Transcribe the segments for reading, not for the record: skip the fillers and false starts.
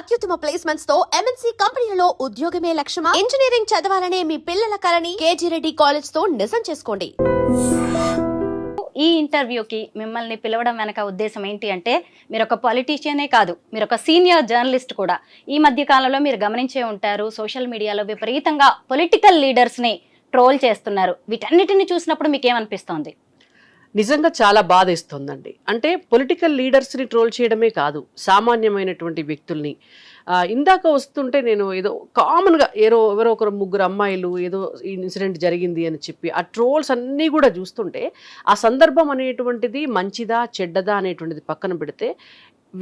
అత్యుత్తమ ప్లేస్మెంట్స్ తో ఎంఎన్సీ కంపెనీలలో ఉద్యోగమే లక్ష్యమా? ఇంజనీరింగ్ చదవాలనే మీ పిల్లల కలని కేజీ రెడ్డి కాలేజ్ తో నిజం చేసుకోండి. ఈ ఇంటర్వ్యూకి మిమ్మల్ని పిలవడం వెనక ఉద్దేశం ఏంటి అంటే, మీరు ఒక పొలిటీషియనే కాదు, మీరు ఒక సీనియర్ జర్నలిస్ట్ కూడా. ఈ మధ్య కాలంలో మీరు గమనించే ఉంటారు, సోషల్ మీడియాలో విపరీతంగా పొలిటికల్ లీడర్స్ని ట్రోల్ చేస్తున్నారు. వీటన్నిటిని చూసినప్పుడు మీకేమనిపిస్తోంది? నిజంగా చాలా బాధేస్తుందండి. అంటే పొలిటికల్ లీడర్స్ని ట్రోల్ చేయడమే కాదు, సామాన్యమైనటువంటి వ్యక్తుల్ని ఇందాక వస్తుంటే నేను ఏదో కామన్గా ఎవరో ఒకరు ముగ్గురు అమ్మాయిలు ఏదో ఇన్సిడెంట్ జరిగింది అని చెప్పి ఆ ట్రోల్స్ అన్నీ కూడా చూస్తుంటే ఆ సందర్భం అనేటువంటిది మంచిదా చెడ్డదా అనేటువంటిది పక్కన పెడితే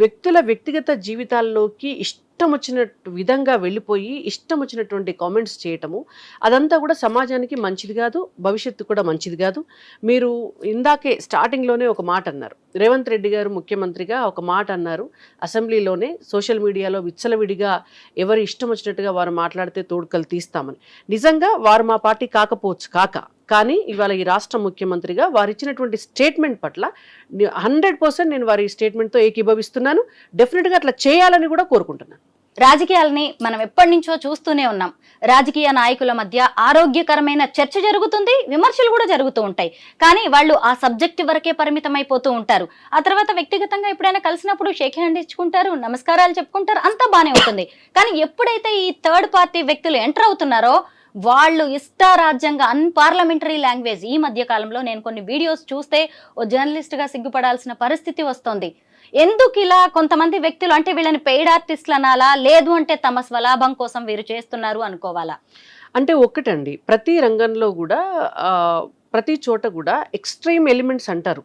వ్యక్తుల వ్యక్తిగత జీవితాల్లోకి ఇష్టం వచ్చిన విధంగా వెళ్ళిపోయి ఇష్టం వచ్చినటువంటి కామెంట్స్ చేయటము అదంతా కూడా సమాజానికి మంచిది కాదు, భవిష్యత్తు కూడా మంచిది కాదు. మీరు ఇందాకే స్టార్టింగ్లోనే ఒక మాట అన్నారు, రేవంత్ రెడ్డి గారు ముఖ్యమంత్రిగా ఒక మాట అన్నారు అసెంబ్లీలోనే, సోషల్ మీడియాలో విచ్చలవిడిగా ఎవరు ఇష్టం వచ్చినట్టుగా వారు మాట్లాడితే తోడుకలు తీస్తామని. నిజంగా వారు మా పార్టీ కాకపోవచ్చు కానీ ఇవాళ ఈ రాష్ట్ర ముఖ్యమంత్రిగా వారు ఇచ్చినటువంటి స్టేట్మెంట్ పట్ల 100% నేను వారి స్టేట్మెంట్తో ఏకీభవిస్తున్నాను. డెఫినెట్గా అట్లా చేయాలని కూడా కోరుకుంటున్నాను. రాజకీయాలని మనం ఎప్పటి నుంచో చూస్తూనే ఉన్నాం. రాజకీయ నాయకుల మధ్య ఆరోగ్యకరమైన చర్చ జరుగుతుంది, విమర్శలు కూడా జరుగుతూ ఉంటాయి. కానీ వాళ్ళు ఆ సబ్జెక్ట్ వరకే పరిమితం అయిపోతూ ఉంటారు. ఆ తర్వాత వ్యక్తిగతంగా ఎప్పుడైనా కలిసినప్పుడు షేక్ హ్యాండ్ ఇచ్చుకుంటారు, నమస్కారాలు చెప్పుకుంటారు, అంతా బానే ఉంటుంది. కానీ ఎప్పుడైతే ఈ థర్డ్ పార్టీ వ్యక్తులు ఎంటర్ అవుతున్నారో వాళ్ళు ఇష్టారాజ్యంగా అన్పార్లమెంటరీ లాంగ్వేజ్, ఈ మధ్య కాలంలో నేను కొన్ని వీడియోస్ చూస్తే ఓ జర్నలిస్ట్గా సిగ్గుపడాల్సిన పరిస్థితి వస్తుంది. ఎందుకు ఇలా కొంతమంది వ్యక్తులు, అంటే వీళ్ళని పెయిడ్ ఆర్టిస్టులు అనాలా, లేదు అంటే తమ స్వలాభం కోసం వీరు చేస్తున్నారు అనుకోవాలా? అంటే ఒక్కటండి, ప్రతి రంగంలో కూడా ప్రతి చోట కూడా ఎక్స్ట్రీమ్ ఎలిమెంట్స్ అంటారు,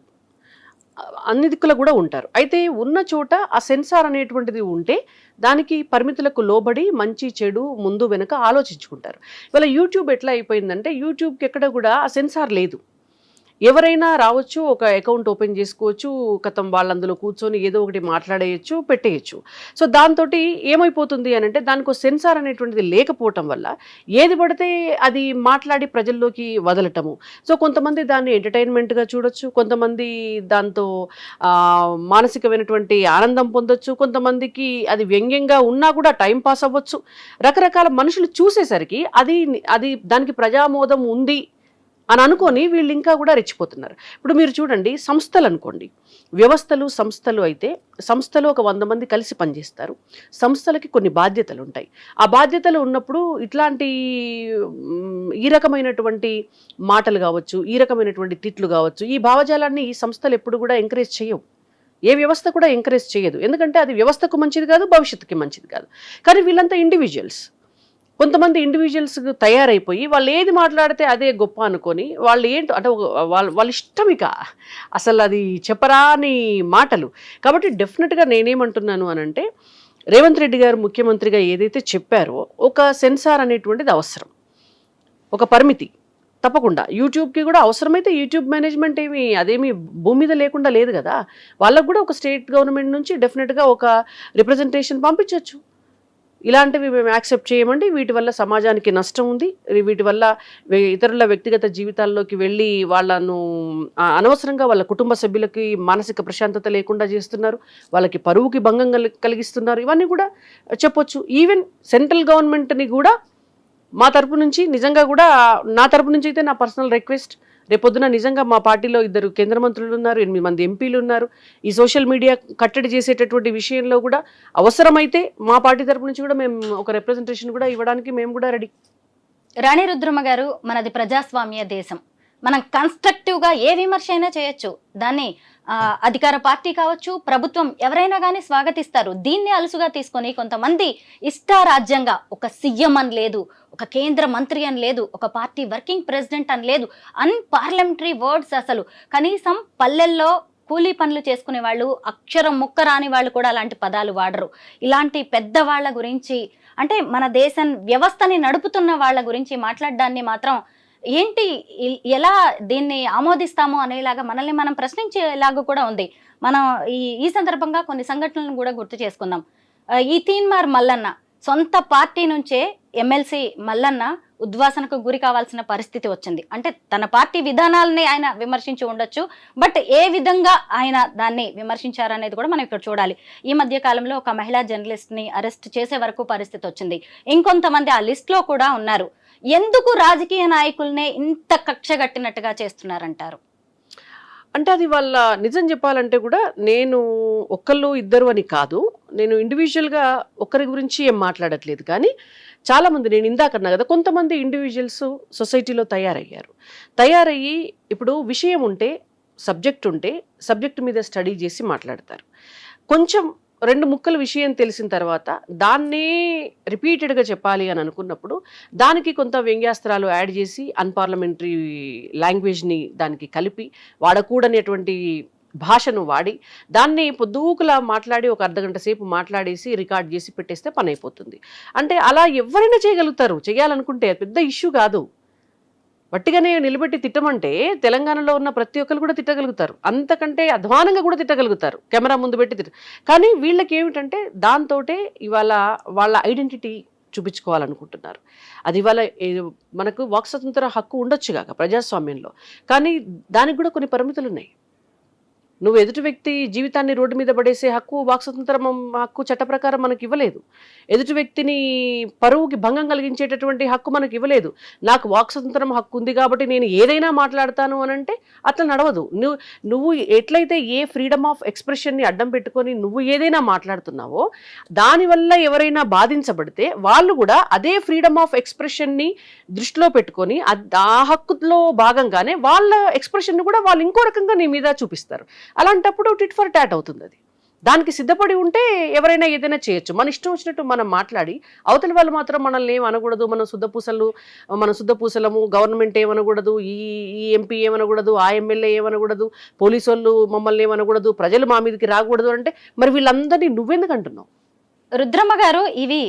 అన్ని దిక్కులు కూడా ఉంటారు. అయితే ఉన్న చోట ఆ సెన్సార్ అనేటువంటిది ఉంటే దానికి పరిమితులకు లోబడి మంచి చెడు ముందు వెనుక ఆలోచించుకుంటారు. ఇవాళ యూట్యూబ్ ఎట్లా అయిపోయిందంటే యూట్యూబ్కి ఎక్కడ కూడా ఆ సెన్సార్ లేదు. ఎవరైనా రావచ్చు, ఒక అకౌంట్ ఓపెన్ చేసుకోవచ్చు, కథం వాళ్ళందులో కూర్చొని ఏదో ఒకటి మాట్లాడేయచ్చు, పెట్టేయచ్చు. సో దాంతో ఏమైపోతుంది అని అంటే దానికి సెన్సార్ అనేటువంటిది లేకపోవటం వల్ల ఏది పడితే అది మాట్లాడి ప్రజల్లోకి వదలటము. సో కొంతమంది దాన్ని ఎంటర్టైన్మెంట్గా చూడొచ్చు, కొంతమంది దాంతో మానసికమైనటువంటి ఆనందం పొందొచ్చు, కొంతమందికి అది వ్యంగ్యంగా ఉన్నా కూడా టైం పాస్ అవ్వచ్చు. రకరకాల మనుషులు చూసేసరికి అది దానికి ప్రజామోదం ఉంది అని అనుకొని వీళ్ళు ఇంకా కూడా రెచ్చిపోతున్నారు. ఇప్పుడు మీరు చూడండి, సంస్థలు అనుకోండి, సంస్థలు అయితే సంస్థలో ఒక 100 మంది కలిసి పనిచేస్తారు. సంస్థలకి కొన్ని బాధ్యతలు ఉంటాయి. ఆ బాధ్యతలు ఉన్నప్పుడు ఇట్లాంటి ఈ రకమైనటువంటి మాటలు కావచ్చు, ఈ రకమైనటువంటి తిట్లు కావచ్చు, ఈ భావజాలాన్ని ఈ సంస్థలు ఎప్పుడు కూడా ఎంకరేజ్ చేయవు. ఏ వ్యవస్థ కూడా ఎంకరేజ్ చేయదు. ఎందుకంటే అది వ్యవస్థకు మంచిది కాదు, భవిష్యత్తుకి మంచిది కాదు. కానీ వీళ్ళంతా ఇండివిజువల్స్. కొంతమంది ఇండివిజువల్స్ తయారైపోయి వాళ్ళు ఏది మాట్లాడితే అదే గొప్ప అనుకొని వాళ్ళు ఏంటో అంటే వాళ్ళ ఇష్టం, ఇక అసలు అది చెప్పరాని మాటలు. కాబట్టి డెఫినెట్గా నేనేమంటున్నాను అని అంటే, రేవంత్ రెడ్డి గారు ముఖ్యమంత్రిగా ఏదైతే చెప్పారో ఒక సెన్సార్ అనేటువంటిది అవసరం, ఒక పరిమితి తప్పకుండా. యూట్యూబ్కి కూడా అవసరమైతే యూట్యూబ్ మేనేజ్మెంట్ అదేమి భూమి మీద లేకుండా లేదు కదా. వాళ్ళకు కూడా ఒక స్టేట్ గవర్నమెంట్ నుంచి డెఫినెట్గా ఒక రిప్రజెంటేషన్ పంపించవచ్చు. ఇలాంటివి మేము యాక్సెప్ట్ చేయమండి, వీటి వల్ల సమాజానికి నష్టం ఉంది, వీటి వల్ల ఇతరుల వ్యక్తిగత జీవితాల్లోకి వెళ్ళి వాళ్ళను అనవసరంగా వాళ్ళ కుటుంబ సభ్యులకి మానసిక ప్రశాంతత లేకుండా చేస్తున్నారు, వాళ్ళకి పరువుకి భంగం కలిగిస్తున్నారు, ఇవన్నీ కూడా చెప్పొచ్చు. ఈవెన్ సెంట్రల్ గవర్నమెంట్ని కూడా మా తరపు నుంచి, నిజంగా కూడా నా తరపు నుంచి అయితే నా పర్సనల్ రిక్వెస్ట్, రేపొద్దున నిజంగా మా పార్టీలో 2 కేంద్ర మంత్రులు ఉన్నారు, 8 మంది ఎంపీలు ఉన్నారు. ఈ సోషల్ మీడియా కట్టడి చేసేటటువంటి విషయంలో కూడా అవసరమైతే మా పార్టీ తరపు నుంచి కూడా మేము ఒక రిప్రజెంటేషన్ కూడా ఇవ్వడానికి మేము కూడా రెడీ. రాణి రుద్రమ గారు, మనది ప్రజాస్వామ్య దేశం. మనం కన్స్ట్రక్టివ్గా ఏ విమర్శ అయినా చేయొచ్చు. దాన్ని అధికార పార్టీ కావచ్చు, ప్రభుత్వం ఎవరైనా కానీ స్వాగతిస్తారు. దీన్ని అలుసుగా తీసుకొని కొంతమంది ఇష్టారాజ్యంగా ఒక సీఎం అని లేదు, ఒక కేంద్ర మంత్రి అని లేదు, ఒక పార్టీ వర్కింగ్ ప్రెసిడెంట్ అని లేదు, అన్పార్లమెంటరీ వర్డ్స్, అసలు కనీసం పల్లెల్లో కూలీ పనులు చేసుకునే వాళ్ళు, అక్షరం ముక్క రాని వాళ్ళు కూడా అలాంటి పదాలు వాడరు. ఇలాంటి పెద్దవాళ్ల గురించి, అంటే మన దేశం వ్యవస్థని నడుపుతున్న వాళ్ళ గురించి మాట్లాడడాన్ని మాత్రం ఏంటి, ఎలా దీన్ని ఆమోదిస్తామో అనేలాగా మనల్ని మనం ప్రశ్నించేలాగా కూడా ఉంది. మనం ఈ సందర్భంగా కొన్ని సంఘటనలను కూడా గుర్తు చేసుకుందాం. ఈ తీన్మార్ మల్లన్న సొంత పార్టీ నుంచే ఎమ్మెల్సీ మల్లన్న ఉద్వాసనకు గురి కావాల్సిన పరిస్థితి వచ్చింది. అంటే తన పార్టీ విధానాలని ఆయన విమర్శించి ఉండొచ్చు, బట్ ఏ విధంగా ఆయన దాన్ని విమర్శించారనేది కూడా మనం ఇక్కడ చూడాలి. ఈ మధ్య కాలంలో ఒక మహిళా జర్నలిస్ట్ ని అరెస్ట్ చేసే వరకు పరిస్థితి వచ్చింది. ఇంకొంతమంది ఆ లిస్ట్ లో కూడా ఉన్నారు. ఎందుకు రాజకీయ నాయకుల్నే ఇంత కక్షగట్టినట్టుగా చేస్తున్నారంటారు? అంటే అది వాళ్ళ నిజం చెప్పాలంటే కూడా నేను ఒక్కళ్ళు ఇద్దరు అని కాదు, నేను ఇండివిజువల్గా ఒక్కరి గురించి ఏం మాట్లాడట్లేదు. కానీ చాలామంది, నేను ఇందాక అన్నా కదా, కొంతమంది ఇండివిజువల్స్ సొసైటీలో తయారయ్యి ఇప్పుడు విషయం ఉంటే, సబ్జెక్ట్ మీద స్టడీ చేసి మాట్లాడతారు. కొంచెం 2 ముక్కల విషయం తెలిసిన తర్వాత దాన్నే రిపీటెడ్గా చెప్పాలి అని అనుకున్నప్పుడు దానికి కొంత వ్యంగ్యాస్త్రాలు యాడ్ చేసి అన్పార్లమెంటరీ లాంగ్వేజ్ని దానికి కలిపి వాడకూడనేటువంటి భాషను వాడి దాన్ని పొద్దుకులా మాట్లాడి ఒక అర్ధగంట సేపు మాట్లాడేసి రికార్డ్ చేసి పెట్టేస్తే పని అయిపోతుంది. అంటే అలా ఎవరైనా చేయగలుగుతారు, చేయాలనుకుంటే పెద్ద ఇష్యూ కాదు. వట్టిగానే నిలబెట్టి తిట్టమంటే తెలంగాణలో ఉన్న ప్రతి ఒక్కరు కూడా తిట్టగలుగుతారు, అంతకంటే అధ్వానంగా కూడా తిట్టగలుగుతారు కెమెరా ముందు పెట్టి కానీ వీళ్ళకి ఏమిటంటే దాంతోటే ఇవాళ వాళ్ళ ఐడెంటిటీ చూపించుకోవాలనుకుంటున్నారు. అది ఇవాళ మనకు వాక్ స్వతంత్ర హక్కు ఉండొచ్చు కాక ప్రజాస్వామ్యంలో, కానీ దానికి కూడా కొన్ని పరిమితులు ఉన్నాయి. నువ్వు ఎదుటి వ్యక్తి జీవితాన్ని రోడ్డు మీద పడేసే హక్కు వాక్ స్వతంత్రం హక్కు చట్ట ప్రకారం మనకి ఇవ్వలేదు. ఎదుటి వ్యక్తిని పరువుకి భంగం కలిగించేటటువంటి హక్కు మనకి ఇవ్వలేదు. నాకు వాక్ స్వతంత్రం హక్కు ఉంది కాబట్టి నేను ఏదైనా మాట్లాడతాను అని అంటే అట్లా నడవదు. నువ్వు ఎట్లయితే ఏ ఫ్రీడమ్ ఆఫ్ ఎక్స్ప్రెషన్ని అడ్డం పెట్టుకొని నువ్వు ఏదైనా మాట్లాడుతున్నావో దానివల్ల ఎవరైనా బాధించబడితే వాళ్ళు కూడా అదే ఫ్రీడమ్ ఆఫ్ ఎక్స్ప్రెషన్ని దృష్టిలో పెట్టుకొని ఆ హక్కులో భాగంగానే వాళ్ళ ఎక్స్ప్రెషన్ని కూడా వాళ్ళు ఇంకో రకంగా నీ మీద చూపిస్తారు. అలాంటప్పుడు టిట్ ఫర్ టాట్ అవుతుంది. అది దానికి సిద్ధపడి ఉంటే ఎవరైనా ఏదైనా చేయొచ్చు. మన ఇష్టం వచ్చినట్టు మనం మాట్లాడి అవతలి వాళ్ళు మాత్రం మనల్ని ఏం అనకూడదు, మన శుద్ధపూసలము, గవర్నమెంట్ ఏమనకూడదు, ఈ ఎంపీ ఏమనకూడదు, ఆ ఎమ్మెల్యే ఏమనకూడదు, పోలీసు వాళ్ళు మమ్మల్ని ఏమనకూడదు, ప్రజలు మా మీదకి రాకూడదు అంటే మరి వీళ్ళందరినీ నువ్వెందుకు అంటున్నావు? రుద్రమ్మ గారు, ఇవి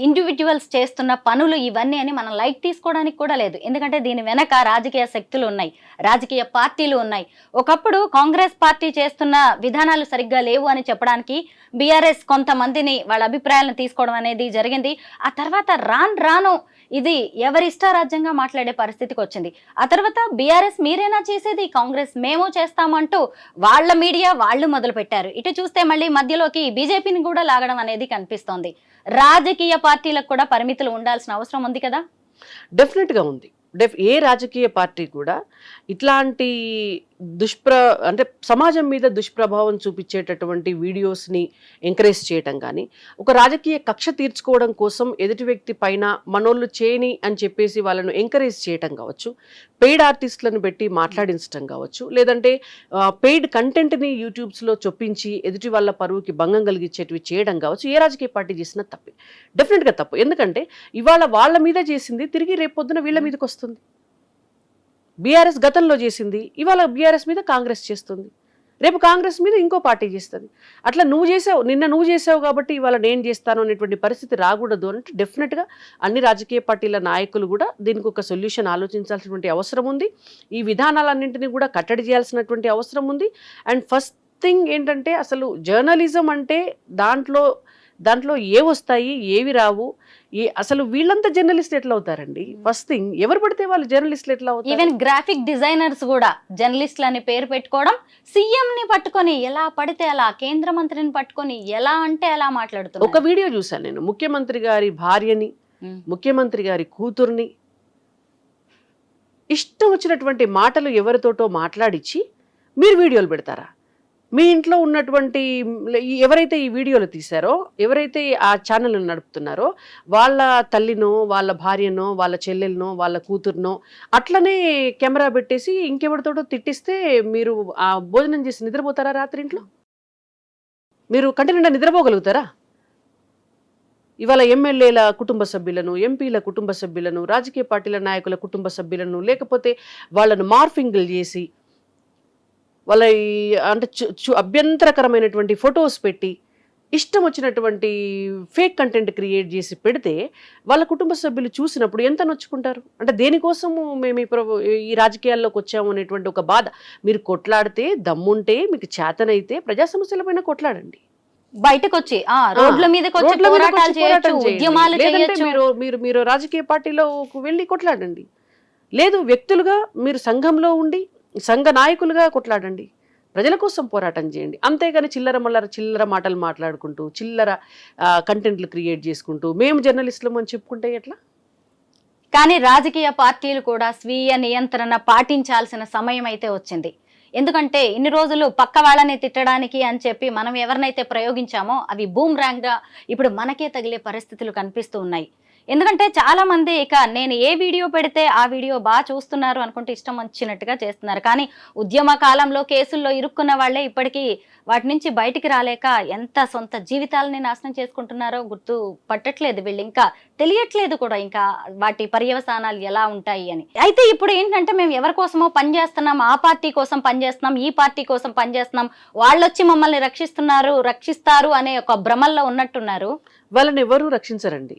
ఇండివిజువల్స్ చేస్తున్న పనులు ఇవన్నీ అని మనం లైట్ తీసుకోవడానికి కూడా లేదు. ఎందుకంటే దీని వెనక రాజకీయ శక్తులు ఉన్నాయి, రాజకీయ పార్టీలు ఉన్నాయి. ఒకప్పుడు కాంగ్రెస్ పార్టీ చేస్తున్న విధానాలు సరిగ్గా లేవు అని చెప్పడానికి బీఆర్ఎస్ కొంతమందిని వాళ్ళ అభిప్రాయాలను తీసుకోవడం అనేది జరిగింది. ఆ తర్వాత రాను ఇది ఎవరిష్టారాజ్యంగా మాట్లాడే పరిస్థితికి వచ్చింది. ఆ తర్వాత బీఆర్ఎస్ మీరేనా చేసేది, కాంగ్రెస్ మేము చేస్తామంటూ వాళ్ళ మీడియా వాళ్ళు మొదలు పెట్టారు. ఇటు చూస్తే మళ్ళీ మధ్యలోకి బీజేపీని కూడా లాగడం అనేది కనిపిస్తోంది. రాజకీయ పార్టీలకు కూడా పరిమితులు ఉండాల్సిన అవసరం ఉంది కదా? డెఫినెట్గా ఉంది. ఏ రాజకీయ పార్టీ కూడా ఇట్లాంటి అంటే సమాజం మీద దుష్ప్రభావం చూపించేటటువంటి వీడియోస్ని ఎంకరేజ్ చేయటం కానీ, ఒక రాజకీయ కక్ష తీర్చుకోవడం కోసం ఎదుటి వ్యక్తి పైన మనోళ్ళు చేయని అని చెప్పేసి వాళ్ళను ఎంకరేజ్ చేయటం కావచ్చు, పెయిడ్ ఆర్టిస్టులను పెట్టి మాట్లాడించడం కావచ్చు, లేదంటే పెయిడ్ కంటెంట్ని యూట్యూబ్స్లో చొప్పించి ఎదుటి వాళ్ళ పరువుకి భంగం కలిగించేటివి చేయడం కావచ్చు, ఏ రాజకీయ పార్టీ చేసినా తప్పే, డెఫినెట్గా తప్పు. ఎందుకంటే ఇవాళ వాళ్ళ మీద చేసింది తిరిగి రేపొద్దున వీళ్ళ మీదకి వస్తుంది. బీఆర్ఎస్ గతంలో చేసింది ఇవాళ బీఆర్ఎస్ మీద కాంగ్రెస్ చేస్తుంది, రేపు కాంగ్రెస్ మీద ఇంకో పార్టీ చేస్తుంది. అట్లా నిన్న నువ్వు చేసావు కాబట్టి ఇవాళ నేను చేస్తాను అనేటువంటి పరిస్థితి రాకూడదు అంటే డెఫినెట్గా అన్ని రాజకీయ పార్టీల నాయకులు కూడా దీనికి ఒక సొల్యూషన్ ఆలోచించాల్సినటువంటి అవసరం ఉంది. ఈ విధానాలన్నింటినీ కూడా కట్టడి చేయాల్సినటువంటి అవసరం ఉంది. అండ్ ఫస్ట్ థింగ్ ఏంటంటే అసలు జర్నలిజం అంటే దాంట్లో ఏ వస్తాయి ఏవి రావు, అసలు వీళ్ళంతా జర్నలిస్ట్ ఎట్లా అవుతారండి? ఫస్ట్ థింగ్, ఎవరు పడితే వాళ్ళు జర్నలిస్టులు ఎట్లా అవుతారు? ఈవెన్ గ్రాఫిక్ డిజైనర్స్ కూడా జర్నలిస్టులు అని పేరు పెట్టుకోవడం, సీఎం ని పట్టుకొని ఎలా పడితే అలా, కేంద్ర మంత్రిని పట్టుకొని ఎలా అంటే అలా మాట్లాడుతున్నారు. ఒక వీడియో చూసాను నేను, ముఖ్యమంత్రి గారి భార్యని, ముఖ్యమంత్రి గారి కూతుర్ని ఇష్టం వచ్చినటువంటి మాటలు ఎవరితోటో మాట్లాడించి మీరు వీడియోలు పెడతారా? మీ ఇంట్లో ఉన్నటువంటి ఎవరైతే ఈ వీడియోలు తీశారో, ఎవరైతే ఆ ఛానల్ నడుపుతున్నారో వాళ్ళ తల్లినో, వాళ్ళ భార్యనో, వాళ్ళ చెల్లెలనో, వాళ్ళ కూతురునో అట్లనే కెమెరా పెట్టేసి ఇంకెవరితోటో తిట్టిస్తే మీరు ఆ భోజనం చేసి నిద్రపోతారా? రాత్రి ఇంట్లో మీరు కంటి నిండా నిద్రపోగలుగుతారా? ఇవాళ ఎమ్మెల్యేల కుటుంబ సభ్యులను, ఎంపీల కుటుంబ సభ్యులను, రాజకీయ పార్టీల నాయకుల కుటుంబ సభ్యులను, లేకపోతే వాళ్ళను మార్ఫింగ్లు చేసి వాళ్ళ అంటే అభ్యంతరకరమైనటువంటి ఫొటోస్ పెట్టి ఇష్టం వచ్చినటువంటి ఫేక్ కంటెంట్ క్రియేట్ చేసి పెడితే వాళ్ళ కుటుంబ సభ్యులు చూసినప్పుడు ఎంత నొచ్చుకుంటారు? అంటే దేనికోసము మేము ఈ రాజకీయాల్లోకి వచ్చాము అనేటువంటి ఒక బాధ. మీరు కొట్లాడితే, దమ్ముంటే, మీకు చేతనైతే ప్రజా సమస్యలపైన కొట్లాడండి. బయటకు వచ్చి రోడ్ల మీదకి వచ్చి రోడ్ల మీదకి పోరాటాలు వచ్చి చేయొచ్చు, పోరాటం చేయండి. ఉద్యమాలు లేదంటే చేయొచ్చు. మీరు రాజకీయ పార్టీలో వెళ్ళి కొట్లాడండి. లేదు, వ్యక్తులుగా మీరు సంఘంలో ఉండి సంఘ నాయకులుగా కొట్లాడండి, ప్రజల కోసం పోరాటం చేయండి. అంతేగాని చిల్లర మాటలు మాట్లాడుకుంటూ చిల్లర కంటెంట్లు క్రియేట్ చేసుకుంటూ మేము జర్నలిస్టులం అని చెప్పుకుంటే ఎట్లా? కానీ రాజకీయ పార్టీలు కూడా స్వీయ నియంత్రణ పాటించాల్సిన సమయం అయితే వచ్చింది. ఎందుకంటే ఇన్ని రోజులు పక్క వాళ్ళని తిట్టడానికి అని చెప్పి మనం ఎవరినైతే ప్రయోగించామో అవి బూమ్ ర్యాంగ్ గా ఇప్పుడు మనకే తగిలే పరిస్థితులు కనిపిస్తూ ఉన్నాయి. ఎందుకంటే చాలా మంది ఇక నేను ఏ వీడియో పెడితే ఆ వీడియో బాగా చూస్తున్నారు అనుకుంటే ఇష్టం వచ్చినట్టుగా చేస్తున్నారు. కానీ ఉద్యమ కాలంలో కేసుల్లో ఇరుక్కున్న వాళ్ళే ఇప్పటికీ వాటి నుంచి బయటికి రాలేక ఎంత సొంత జీవితాలని నాశనం చేసుకుంటున్నారో గుర్తు పట్టట్లేదు వీళ్ళు, ఇంకా తెలియట్లేదు కూడా ఇంకా వాటి పర్యవసానాలు ఎలా ఉంటాయి అని. అయితే ఇప్పుడు ఏంటంటే మేము ఎవరి కోసమో పనిచేస్తున్నాం, ఆ పార్టీ కోసం పనిచేస్తున్నాం, ఈ పార్టీ కోసం పనిచేస్తున్నాం, వాళ్ళు వచ్చి మమ్మల్ని రక్షిస్తారు అనే ఒక భ్రమల్లో ఉన్నట్టున్నారు. వాళ్ళని ఎవరు రక్షించరండి,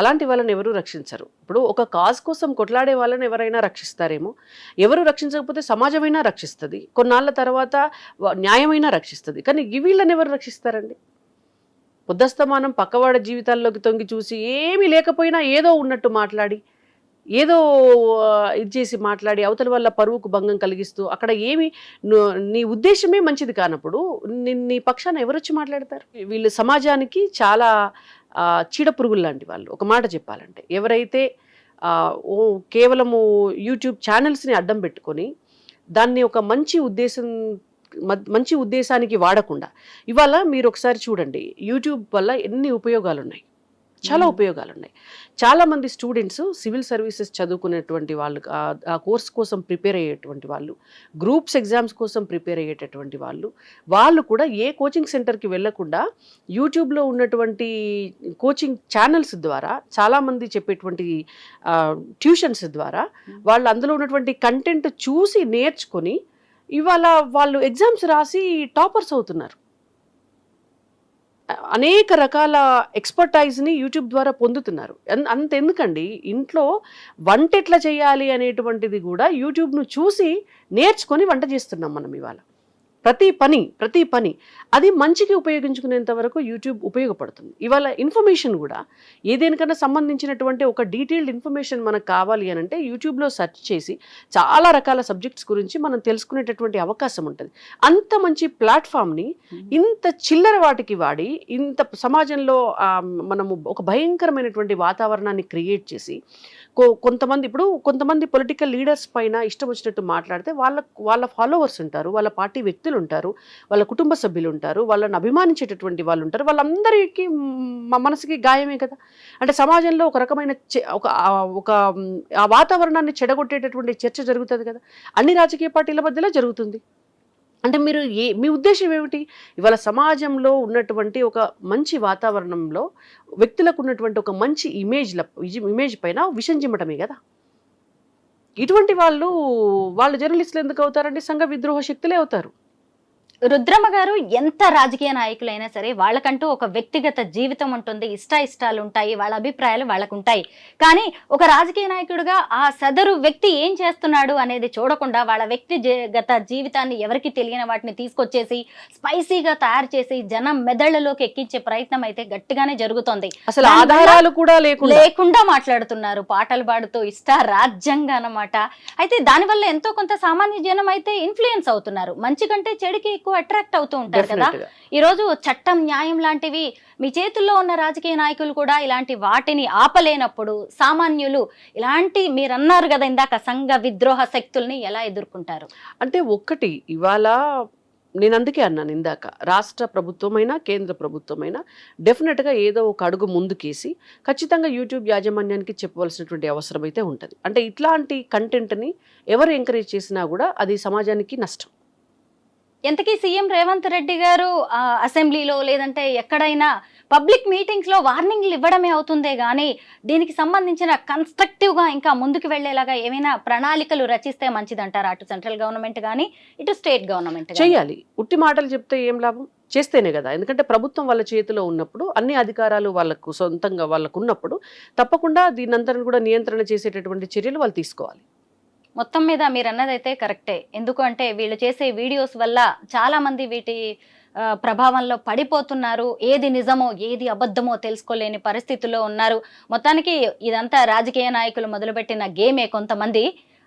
అలాంటి వాళ్ళని ఎవరు రక్షించరు. ఇప్పుడు ఒక కాజ్ కోసం కొట్లాడే వాళ్ళని ఎవరైనా రక్షిస్తారేమో, ఎవరు రక్షించకపోతే సమాజమైనా రక్షిస్తుంది, కొన్నాళ్ళ తర్వాత న్యాయమైనా రక్షిస్తుంది. కానీ వీళ్ళని ఎవరు రక్షిస్తారండి? పొద్దస్తమానం పక్కవాడ జీవితాల్లోకి తొంగి చూసి ఏమీ లేకపోయినా ఏదో ఉన్నట్టు మాట్లాడి, ఏదో ఇది చేసి మాట్లాడి అవతల వల్ల పరువుకు భంగం కలిగిస్తూ అక్కడ ఏమి నీ ఉద్దేశమే మంచిది కానప్పుడు నీ పక్షాన ఎవరొచ్చి మాట్లాడతారు? వీళ్ళు సమాజానికి చాలా చీడపురుగులు లాంటి వాళ్ళు. ఒక మాట చెప్పాలంటే, ఎవరైతే కేవలము యూట్యూబ్ ఛానల్స్ని అడ్డం పెట్టుకొని దాన్ని ఒక మంచి ఉద్దేశానికి వాడకుండా, ఇవాళ మీరు ఒకసారి చూడండి, యూట్యూబ్ వల్ల ఎన్ని ఉపయోగాలు ఉన్నాయి, చాలా ఉపయోగాలు ఉన్నాయి. చాలా మంది స్టూడెంట్స్ సివిల్ సర్వీసెస్ చదువుకునేటువంటి వాళ్ళు, ఆ కోర్స్ కోసం ప్రిపేర్ అయ్యేటువంటి వాళ్ళు, గ్రూప్స్ ఎగ్జామ్స్ కోసం ప్రిపేర్ అయ్యేటటువంటి వాళ్ళు కూడా ఏ కోచింగ్ సెంటర్కి వెళ్ళకుండా యూట్యూబ్లో ఉన్నటువంటి కోచింగ్ ఛానల్స్ ద్వారా, చాలామంది చెప్పేటువంటి ట్యూషన్స్ ద్వారా వాళ్ళు అందులో ఉన్నటువంటి కంటెంట్ చూసి నేర్చుకొని ఇవాళ వాళ్ళు ఎగ్జామ్స్ రాసి టాపర్స్ అవుతున్నారు. అనేక రకాల ఎక్స్పర్టైజ్ని యూట్యూబ్ ద్వారా పొందుతున్నారు. అంతెందుకండి, ఇంట్లో వంట ఎట్లా చేయాలి అనేటువంటిది కూడా యూట్యూబ్ను చూసి నేర్చుకొని వంట చేస్తున్నాం మనం ఇవాళ. ప్రతి పని అది మంచికి ఉపయోగించుకునేంత వరకు యూట్యూబ్ ఉపయోగపడుతుంది. ఇవాళ ఇన్ఫర్మేషన్ కూడా ఏదేనికన్నా సంబంధించినటువంటి ఒక డీటెయిల్డ్ ఇన్ఫర్మేషన్ మనకు కావాలి అని అంటే యూట్యూబ్లో సెర్చ్ చేసి చాలా రకాల సబ్జెక్ట్స్ గురించి మనం తెలుసుకునేటటువంటి అవకాశం ఉంటుంది. అంత మంచి ప్లాట్ఫామ్ని ఇంత చిల్లర వాటికి వాడి, ఇంత సమాజంలో మనము ఒక భయంకరమైనటువంటి వాతావరణాన్ని క్రియేట్ చేసి, కొంతమంది పొలిటికల్ లీడర్స్ పైన ఇష్టం వచ్చినట్టు మాట్లాడితే వాళ్ళ ఫాలోవర్స్ ఉంటారు, వాళ్ళ పార్టీ వ్యక్తులు ఉంటారు, వాళ్ళ కుటుంబ సభ్యులు ఉంటారు, వాళ్ళని అభిమానించేటటువంటి వాళ్ళు ఉంటారు. వాళ్ళందరికీ మనసుకి గాయమే కదా. అంటే సమాజంలో ఒక రకమైన ఆ వాతావరణాన్ని చెడగొట్టేటటువంటి చర్చ జరుగుతుంది కదా, అన్ని రాజకీయ పార్టీల మధ్యలో జరుగుతుంది. అంటే మీ ఉద్దేశం ఏమిటి? ఇవాళ సమాజంలో ఉన్నటువంటి ఒక మంచి వాతావరణంలో వ్యక్తులకు ఉన్నటువంటి ఒక మంచి ఇమేజ్ పైన విషం చిమ్మటమే కదా. ఇటువంటి వాళ్ళు జర్నలిస్టులు ఎందుకు అవుతారండి? సంఘ విద్రోహ శక్తులే అవుతారు. రుద్రమ్మ గారు, ఎంత రాజకీయ నాయకులైనా సరే వాళ్ళకంటూ ఒక వ్యక్తిగత జీవితం ఉంటుంది, ఇష్టాలు ఉంటాయి, వాళ్ళ అభిప్రాయాలు వాళ్ళకు ఉంటాయి. కానీ ఒక రాజకీయ నాయకుడిగా ఆ సదరు వ్యక్తి ఏం చేస్తున్నాడు అనేది చూడకుండా వాళ్ళ వ్యక్తిగత జీవితాన్ని ఎవరికి తెలియని వాటిని తీసుకొచ్చేసి స్పైసీగా తయారు చేసి జనం మెదళ్లలోకి ఎక్కించే ప్రయత్నం అయితే గట్టిగానే జరుగుతోంది. అసలు ఆధారాలు కూడా లేకుండా మాట్లాడుతున్నారు, పాటలు పాడుతూ రాజ్యంగా అన్నమాట. అయితే దానివల్ల ఎంతో కొంత సామాన్య జనం అయితే ఇన్ఫ్లుయెన్స్ అవుతున్నారు, మంచి కంటే చెడుకి అట్రాక్ట్ అవుతూ ఉంటారు కదా. ఈ రోజు చట్టం, న్యాయం లాంటివి మీ చేతుల్లో ఉన్న రాజకీయ నాయకులు కూడా ఇలాంటి వాటిని ఆపలేనప్పుడు సామాన్యులు ఇలాంటి, మీరు అన్నారు కదా ఇందాక, సంఘ విద్రోహ శక్తుల్ని ఎలా ఎదుర్కొంటారు? అంటే ఒక్కటి, ఇవాళ నేను అందుకే అన్నాను ఇందాక, రాష్ట్ర ప్రభుత్వమైనా కేంద్ర ప్రభుత్వమైనా డెఫినెట్గా ఏదో ఒక అడుగు ముందుకేసి ఖచ్చితంగా యూట్యూబ్ యాజమాన్యానికి చెప్పవలసినటువంటి అవసరం అయితే ఉంటుంది. అంటే ఇట్లాంటి కంటెంట్ని ఎవరు ఎంకరేజ్ చేసినా కూడా అది సమాజానికి నష్టం. ఎంతకీ సీఎం రేవంత్ రెడ్డి గారు అసెంబ్లీలో లేదంటే ఎక్కడైనా పబ్లిక్ మీటింగ్స్ లో వార్నింగ్లు ఇవ్వడమే అవుతుందే గానీ దీనికి సంబంధించిన కన్స్ట్రక్టివ్ గా ఇంకా ముందుకు వెళ్లేలాగా ఏమైనా ప్రణాళికలు రచిస్తే మంచిదంటారా? అటు సెంట్రల్ గవర్నమెంట్ కానీ ఇటు స్టేట్ గవర్నమెంట్ చేయాలి. ఉట్టి మాటలు చెప్తే ఏం లాభం? చేస్తేనే కదా. ఎందుకంటే ప్రభుత్వం వాళ్ళ చేతిలో ఉన్నప్పుడు, అన్ని అధికారాలు వాళ్ళకు సొంతంగా వాళ్ళకు ఉన్నప్పుడు తప్పకుండా దీనంతరం కూడా నియంత్రణ చేసేటటువంటి చర్యలు వాళ్ళు తీసుకోవాలి. మొత్తం మీద మీరు అన్నదైతే కరెక్టే. ఎందుకు అంటే వీళ్ళు చేసే వీడియోస్ వల్ల చాలా మంది వీటి ప్రభావంలో పడిపోతున్నారు. ఏది నిజమో ఏది అబద్ధమో తెలుసుకోలేని పరిస్థితుల్లో ఉన్నారు. మొత్తానికి ఇదంతా రాజకీయ నాయకులు మొదలుపెట్టిన గేమే. కొంతమంది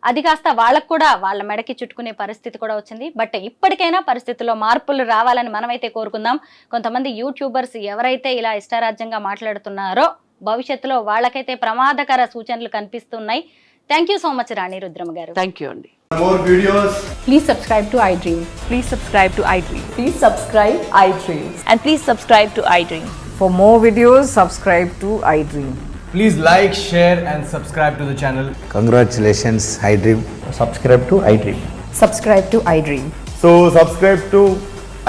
అది కాస్త వాళ్ళకు కూడా వాళ్ళ మెడకి చుట్టుకునే పరిస్థితి కూడా వచ్చింది. బట్ ఇప్పటికైనా పరిస్థితుల్లో మార్పులు రావాలని మనమైతే కోరుకుందాం. కొంతమంది యూట్యూబర్స్ ఎవరైతే ఇలా ఇష్టారాజ్యంగా మాట్లాడుతున్నారో భవిష్యత్తులో వాళ్ళకైతే ప్రమాదకర సూచనలు కనిపిస్తున్నాయి. థ్యాంక్ యూ సో మచ్ రాణి రుద్రమ గారు. థ్యాంక్ యూ అండి. More videos. Please subscribe to iDream. Please subscribe to iDream. Please subscribe iDream. And please subscribe to iDream. For more videos, subscribe to iDream. Please like, share, and subscribe to the channel. Congratulations, iDream. Subscribe to iDream. Subscribe to iDream. So subscribe to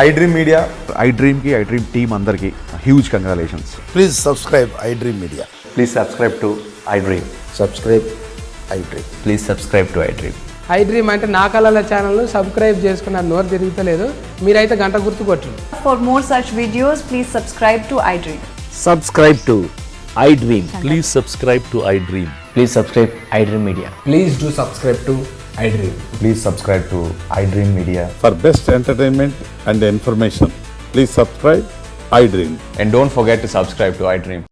iDream Media. iDream ki iDream team andarki huge congratulations. Please subscribe iDream Media. Please subscribe to iDream. Subscribe iDream. Please subscribe to iDream. iDream అంటే నా కళల channel subscribe చేసుకున్నారు. నోరు తిరుగుతలేదు, మీరైతే గంట గుర్తు కొట్టండి. For more such videos, please subscribe to iDream. Subscribe to iDream. Please subscribe to iDream. Please subscribe iDream Media. Please do subscribe to iDream. Please subscribe to iDream Media. For best entertainment and information, please subscribe iDream. And don't forget to subscribe to iDream.